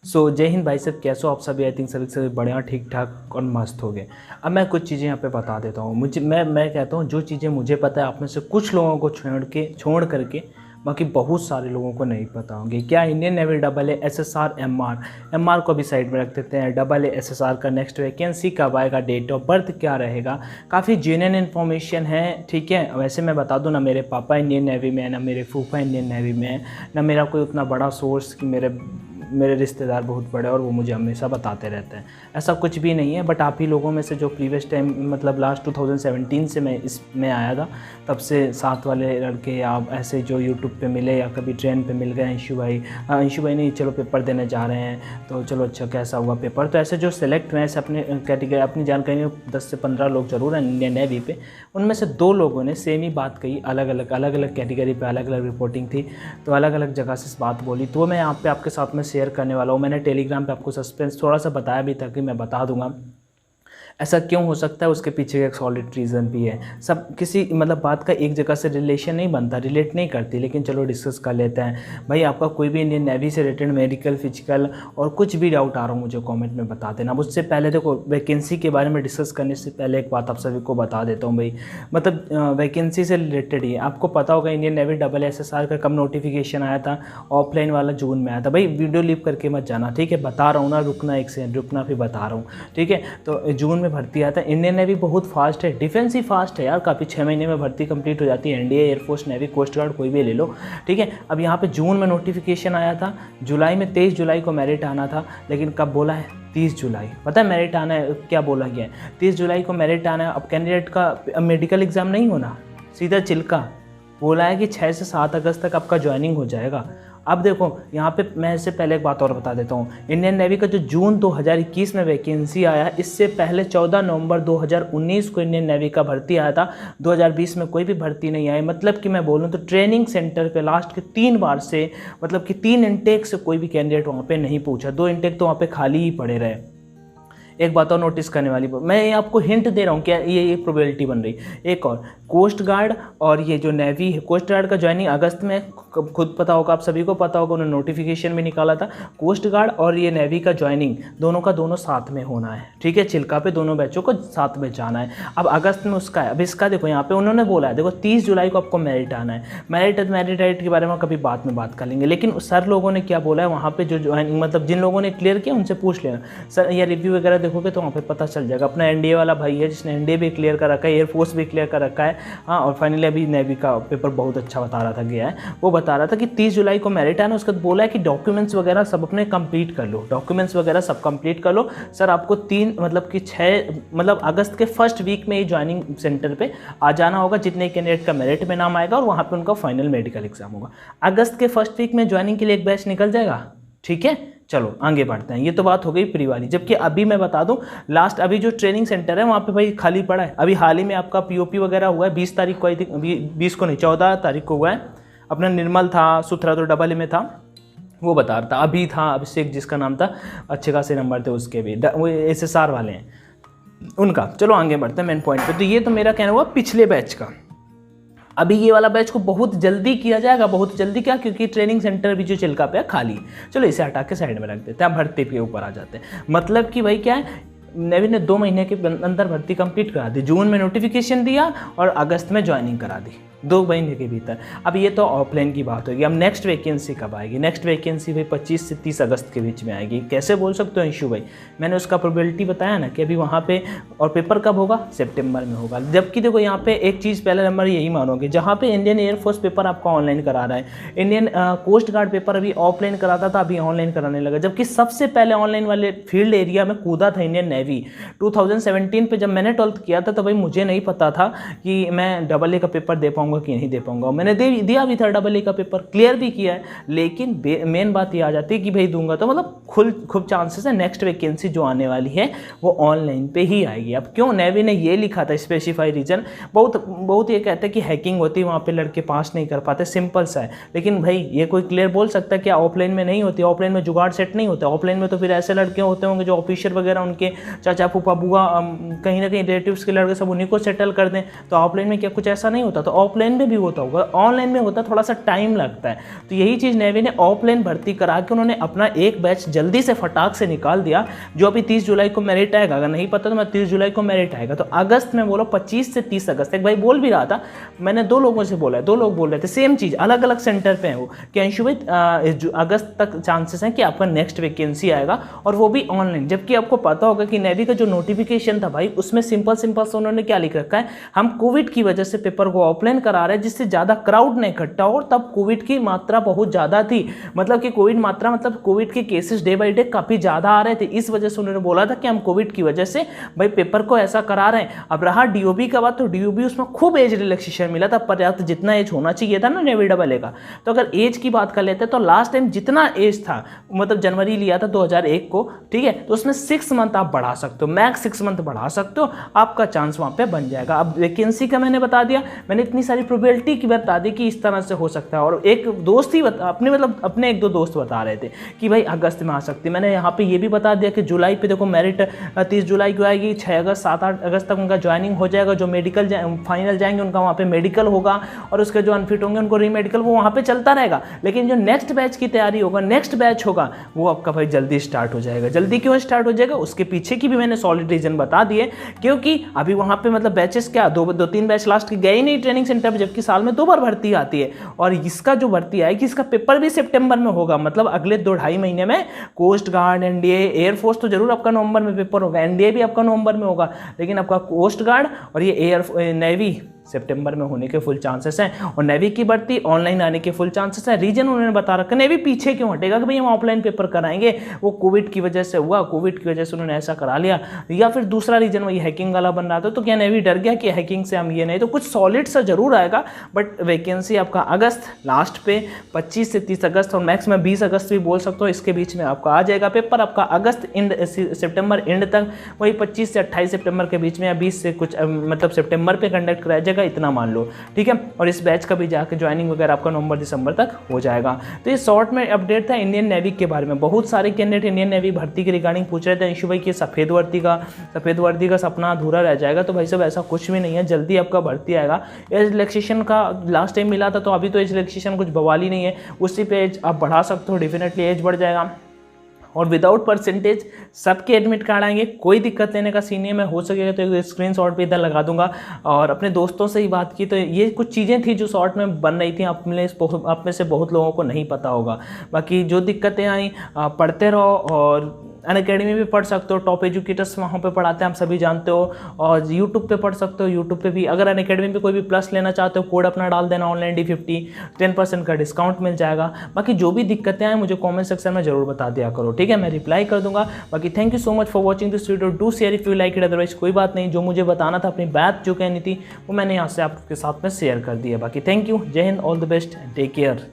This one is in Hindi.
जय हिंद भाई साहब, कैसे हो आप सभी। आई थिंक सभी बढ़िया ठीक ठाक और मस्त हो गए। अब मैं कुछ चीज़ें यहाँ पे बता देता हूँ। मैं कहता हूँ जो चीज़ें मुझे पता है आप में से कुछ लोगों को छोड़ करके बाकी बहुत सारे लोगों को नहीं पता होंगे। क्या Indian navy AA SSR MR को भी साइड में रख देते हैं। AA SSR का नेक्स्ट वैकेंसी कब आएगा, डेट ऑफ बर्थ क्या रहेगा, काफ़ी जेन्युइन इन्फॉर्मेशन है। ठीक है, वैसे मैं बता दूं ना मेरे पापा इंडियन नेवी में है, ना मेरे फूफा इंडियन नेवी में है, ना मेरा कोई उतना बड़ा सोर्स कि मेरे रिश्तेदार बहुत बड़े और वो मुझे हमेशा बताते रहते हैं। ऐसा कुछ भी नहीं है। बट आप ही लोगों में से जो प्रीवियस टाइम मतलब लास्ट 2017 से मैं इसमें आया था, तब से साथ वाले लड़के या ऐसे जो यूट्यूब पे मिले या कभी ट्रेन पे मिल गए, अंशु भाई नहीं, चलो पेपर देने जा रहे हैं तो चलो अच्छा कैसा हुआ पेपर, तो ऐसे जो सेलेक्ट हुए ऐसे अपने कैटेगरी अपनी जानकारी में 10 से 15 लोग जरूर हैं इंडियन नेवी पे। उनमें से 2 लोगों ने सेम ही बात कही, अलग अलग कैटेगरी पे अलग अलग रिपोर्टिंग थी, तो अलग अलग जगह से इस बात बोली। तो मैं यहाँ पे आपके साथ में शेयर करने वाला हूँ। मैंने टेलीग्राम पे आपको सस्पेंस थोड़ा सा बताया भी था कि मैं बता दूंगा ऐसा क्यों हो सकता है, उसके पीछे एक सॉलिड रीज़न भी है। सब किसी मतलब बात का एक जगह से रिलेशन नहीं बनता, रिलेट नहीं करती, लेकिन चलो डिस्कस कर लेते हैं। भाई आपका कोई भी इंडियन नेवी से रिलेटेड मेडिकल फिजिकल और कुछ भी डाउट आ रहा हो मुझे कमेंट में बता देना। अब उससे पहले देखो वैकेंसी के बारे में डिस्कस करने से पहले एक बात आप सभी को बता देता हूँ भाई, मतलब वैकेंसी से रिलेटेड ही है। आपको पता होगा इंडियन नेवी SSR का कब नोटिफिकेशन आया था, ऑफलाइन वाला जून में आया था। भाई वीडियो लीव करके मत जाना, ठीक है, बता रहा हूँ ना, रुकना एक सेकंड, रुकना फिर बता रहा हूँ, ठीक है। तो जून में भर्ती आता है। इंडियन नेवी बहुत फास्ट है, डिफेंस ही फास्ट है यार, काफ़ी 6 महीने में भर्ती कंप्लीट हो जाती है। NDA, air force, navy, coast guard कोई भी ले लो, ठीक है। अब यहाँ पे जून में नोटिफिकेशन आया था, जुलाई में 23 जुलाई को मेरिट आना था, लेकिन कब बोला है 30 जुलाई। पता है मेरिट आना है, क्या बोला गया है 30 जुलाई को मेरिट आना है। अब कैंडिडेट का मेडिकल एग्जाम नहीं होना, सीधा चिल्का बोला है कि 6 से 7 अगस्त तक आपका ज्वाइनिंग हो जाएगा। अब देखो यहाँ पे मैं इससे पहले एक बात और बता देता हूँ, इंडियन नेवी का जो जून 2021 में वैकेंसी आया, इससे पहले 14 नवंबर 2019 को इंडियन नेवी का भर्ती आया था। 2020 में कोई भी भर्ती नहीं आई। मतलब कि मैं बोलूँ तो ट्रेनिंग सेंटर पे लास्ट के 3 बार से, मतलब कि 3 इंटेक से कोई भी कैंडिडेट वहाँ पे नहीं पूछा, 2 इंटेक तो वहाँ पे खाली ही पड़े रहे। एक बात और नोटिस करने वाली, मैं आपको हिंट दे रहा हूँ क्या ये प्रोबेबिलिटी बन रही। एक और कोस्ट गार्ड और ये जो नेवी है, कोस्ट गार्ड का ज्वाइनिंग अगस्त में, खुद पता होगा आप सभी को पता होगा, उन्होंने नोटिफिकेशन भी निकाला था। कोस्ट गार्ड और ये नेवी का ज्वाइनिंग दोनों का दोनों साथ में होना है, ठीक है, चिल्का पे दोनों बैचों को साथ में जाना है। अब अगस्त में उसका है। अब इसका देखो यहाँ पे उन्होंने बोला है, देखो 30 जुलाई को आपको मेरिट आना है। मेरिट के बारे में कभी बाद में बात कर लेंगे, लेकिन सर लोगों ने क्या बोला है वहाँ पे जो ज्वाइनिंग, मतलब जिन लोगों ने क्लियर किया उनसे पूछ लेना सर, या रिव्यू वगैरह देखोगे तो वहाँ पे पता चल जाएगा। अपना एनडीए वाला भाई है जिसने एनडीए भी क्लियर कर रखा है, एयरफोर्स भी क्लियर कर रखा है, हाँ, और फाइनली अभी नेवी का पेपर बहुत अच्छा बता रहा था गया है। वो बता रहा था कि 30 जुलाई को मेरिट आना, उसके बाद बोला है कि डॉक्यूमेंट्स वगैरह सब अपने कंप्लीट कर लो, डॉक्यूमेंट्स वगैरह सब कंप्लीट कर लो सर। आपको 3 मतलब कि 6 मतलब अगस्त के फर्स्ट वीक में ही ज्वाइनिंग सेंटर पे आ जाना होगा, जितने कैंडिडेट का मेरिट में नाम आएगा, और वहाँ पे उनका फाइनल मेडिकल एग्जाम होगा। अगस्त के फर्स्ट वीक में ज्वाइनिंग के लिए एक बैच निकल जाएगा, ठीक है। चलो आगे बढ़ते हैं। ये तो बात हो गई प्री वाली। जबकि अभी मैं बता दूं लास्ट अभी जो ट्रेनिंग सेंटर है वहाँ पे भाई खाली पड़ा है। अभी हाल ही में आपका पीओपी वगैरह हुआ है, 20 तारीख को, 20 को नहीं 14 तारीख को हुआ है। अपना निर्मल था, सुथरा तो डबल में था, वो बता रहा था। अभी था अभिषेक जिसका नाम था, अच्छे खासे नंबर थे उसके भी, वो SSR वाले हैं उनका। चलो आगे बढ़ते हैं मेन पॉइंट पे। तो ये तो मेरा कहना हुआ पिछले बैच का। अभी ये वाला बैच को बहुत जल्दी किया जाएगा, बहुत जल्दी, क्या, क्योंकि ट्रेनिंग सेंटर भी जो चिल्का पे है खाली। चलो इसे हटा के साइड में रख देते हैं, भर्ती के ऊपर आ जाते हैं। मतलब कि भाई क्या है, नेवी ने 2 महीने के अंदर भर्ती कंप्लीट करा दी। जून में नोटिफिकेशन दिया और अगस्त में ज्वाइनिंग करा दी, 2 महीने के भीतर। अब ये तो ऑफलाइन की बात होगी। अब नेक्स्ट वैकेंसी कब आएगी? नेक्स्ट वैकेंसी भाई 25 से 30 अगस्त के बीच में आएगी। कैसे बोल सकते हो अंशु भाई? मैंने उसका प्रोबेबिलिटी बताया ना कि अभी वहाँ पे, और पेपर कब होगा? सितंबर में होगा। जबकि देखो यहाँ पे एक चीज़ पहले नंबर यही मानोगे, जहाँ पे इंडियन एयरफोर्स पेपर आपका ऑनलाइन करा रहा है, इंडियन कोस्ट गार्ड पेपर अभी ऑफलाइन कराता था, अभी ऑनलाइन कराने लगा। जबकि सबसे पहले ऑनलाइन वाले फील्ड एरिया में कूदा था इंडियन नेवी। 2017 पे जब मैंने 12th किया था तो भाई मुझे नहीं पता था कि मैं AA का पेपर दे पाऊंगा कि नहीं दे पाऊंगा। मैंने दिया भी था AA का पेपर, क्लियर भी किया है। लेकिन मेन बात ये आ जाती है कि भाई दूंगा तो मतलब खूब चांसेस है नेक्स्ट वैकेंसी जो आने वाली है वो ऑनलाइन पे ही आएगी। अब क्यों? नेवी ने ये लिखा था स्पेसिफाई रीजन, बहुत ये कहते हैं कि हैकिंग होती है, वहाँ पे लड़के पास नहीं कर पाते, सिंपल सा है। लेकिन भाई ये कोई क्लियर बोल सकता है कि ऑफलाइन में नहीं होती? ऑफलाइन में जुगाड़ सेट नहीं होता। ऑफलाइन में तो फिर ऐसे लड़के होते होंगे जो ऑफिसर वगैरह, उनके चाचा फूफा बुआ, कहीं ना कहीं रिलेटिव्स के लड़के सब उन्हीं को सेटल कर दें। तो ऑफलाइन में क्या कुछ ऐसा नहीं होता? तो ऑफलाइन ऑफलाइन में भी होता होगा, ऑनलाइन में होता थोड़ा सा टाइम लगता है। तो यही चीज़ नेवी ने ऑफलाइन भर्ती करा के उन्होंने अपना एक बैच जल्दी से फटाक से निकाल दिया, जो अभी 30 जुलाई को मेरिट आएगा। अगर नहीं पता तो मैं 30 जुलाई को मेरिट आएगा, तो अगस्त में बोलो 25 से 30 अगस्त। एक भाई बोल भी रहा था, मैंने 2 लोगों से बोला है, 2 लोग बोल रहे थे सेम चीज़, अलग अलग सेंटर पे हैं वो, कि अंशु भाई अगस्त तक चांसेस हैं कि आपका नेक्स्ट वैकेंसी आएगा, और वो भी ऑनलाइन। जबकि आपको पता होगा कि नेवी का जो नोटिफिकेशन था भाई, उसमें सिंपल से उन्होंने क्या लिख रखा है, हम कोविड की वजह से पेपर को ऑफलाइन करा रहे हैं, जिससे ज़्यादा क्राउड नहीं इकट्ठा हो। तब कोविड की मात्रा बहुत ज़्यादा थी, मतलब कि कोविड के केसेस डे बाई डे काफ़ी ज़्यादा आ रहे थे। इस वजह से उन्होंने बोला था कि हम कोविड की वजह से भाई पेपर को ऐसा करा रहे हैं। अब रहा डीओबी का बात, तो डीओबी उसमें खूब एज रिलैक्सेशन मिला था, पर्याप्त जितना एज होना चाहिए था ना नेवी डबल ए का। तो अगर एज की बात कर लेते हैं तो लास्ट टाइम जितना एज था, मतलब जनवरी लिया था 2001 को, ठीक है, तो उसमें 6 मंथ आप बढ़ा सकते हो, मैक्स 6 मंथ बढ़ा सकते हो, आपका चांस वहाँ पे बन जाएगा। अब वैकेंसी का मैंने बता दिया, मैंने इतनी सारी प्रोबेबिलिटी की बता दी कि इस तरह से हो सकता है। और एक दोस्त ही अपने 1-2 दोस्त बता रहे थे कि भाई अगस्त में आ सकती है। मैंने यहाँ पे ये भी बता दिया कि जुलाई पे देखो मेरिट 30 जुलाई को आएगी, 6 अगस्त 7-8 अगस्त तक उनका ज्वाइनिंग हो जाएगा। जो मेडिकल फाइनल जाएंगे उनका वहाँ पे मेडिकल होगा, और उसके जो अनफिट होंगे उनको रीमेडिकल, वो वहाँ पे चलता रहेगा। लेकिन जो नेक्स्ट बैच की तैयारी होगा, नेक्स्ट बैच होगा, वो आपका भाई जल्दी स्टार्ट हो जाएगा। जल्दी क्यों स्टार्ट हो जाएगा, उसके पीछे की भी मैंने सॉलिड रीजन बता दिए। क्योंकि अभी वहाँ पे मतलब बैचेस क्या 2-3 बैच लास्ट के गए ही नहीं ट्रेनिंग सेंटर पर, जबकि साल में 2 बार भर्ती आती है। और इसका जो भर्ती आएगी, इसका पेपर भी सितंबर में होगा, मतलब अगले 2-2.5 महीने में। कोस्ट गार्ड, एनडीए, एयरफोर्स तो जरूर आपका नवंबर में पेपर होगा, एनडीए भी आपका नवंबर में होगा, लेकिन आपका कोस्ट गार्ड और ये नेवी सितंबर में होने के फुल चांसेस हैं। और नेवी की भर्ती ऑनलाइन आने के फुल चांसेस हैं। रीजन उन्होंने बता रखा, नेवी पीछे क्यों हटेगा कि भाई हम ऑफलाइन पेपर कराएंगे, वो कोविड की वजह से हुआ, कोविड की वजह से उन्होंने ऐसा करा लिया। या फिर दूसरा रीजन वही हैकिंग वाला बन रहा था, तो क्या नेवी डर गया कि हैकिंग से हम ये नहीं, तो कुछ सॉलिड सा जरूर आएगा। बट वैकेंसी आपका अगस्त लास्ट पे 25 से 30 अगस्त और मैक्स में 20 अगस्त भी बोल सकते हो, इसके बीच में आपका आ जाएगा पेपर। आपका अगस्त सितंबर एंड तक, वही 25 से 28 सितंबर के बीच में, या 20 से कुछ मतलब सितंबर पे कंडक्ट कराया जाएगा, इतना मान लो, ठीक है। और इस बैच का भी जाकर ज्वाइनिंग वगैरह आपका नवंबर दिसंबर तक हो जाएगा। तो ये शॉर्ट में अपडेट था इंडियन नेवी के बारे में। बहुत सारे कैंडिडेट इंडियन नेवी भर्ती के रिगार्डिंग पूछ रहे थे, अंशु भाई की सफ़ेद वर्दी का सपना अधूरा रह जाएगा। तो भाई साहब ऐसा कुछ भी नहीं है, जल्दी आपका भर्ती आएगा। एज रिलैक्सेशन का लास्ट टाइम मिला था, तो अभी तो एज रिलैक्सेशन कुछ बवाल ही नहीं है, उसी पे एज आप बढ़ा सकते हो, डेफिनेटली एज बढ़ जाएगा। और विदाउट परसेंटेज सबके एडमिट कार्ड आएंगे, कोई दिक्कत लेने का सीन नहीं है। मैं हो सकेगा तो एक स्क्रीनशॉट भी इधर लगा दूंगा। और अपने दोस्तों से ही बात की, तो ये कुछ चीज़ें थी जो शॉर्ट में बन रही थी, आप में से बहुत लोगों को नहीं पता होगा। बाकी जो दिक्कतें आई, पढ़ते रहो, और अनअकैडमी भी पढ़ सकते हो, टॉप एजुकेटर्स वहाँ पे पढ़ाते हैं, आप सभी जानते हो। और यूट्यूब पे पढ़ सकते हो, यूट्यूब पे भी अगर अनअकैडमी पे कोई भी प्लस लेना चाहते हो, कोड अपना डाल देना ऑनलाइन D50, 10% का डिस्काउंट मिल जाएगा। बाकी जो भी दिक्कतें आए मुझे कमेंट सेक्शन में जरूर बता दिया करो, ठीक है, मैं रिप्लाई कर दूंगा। बाकी thank you so much for watching this video, do share if you like it, otherwise कोई बात नहीं। जो मुझे बताना था, अपनी बात जो कहनी थी, वो मैंने यहाँ से आपके साथ में शेयर कर दी है। बाकी थैंक यू, जय हिंद, all the best, take care.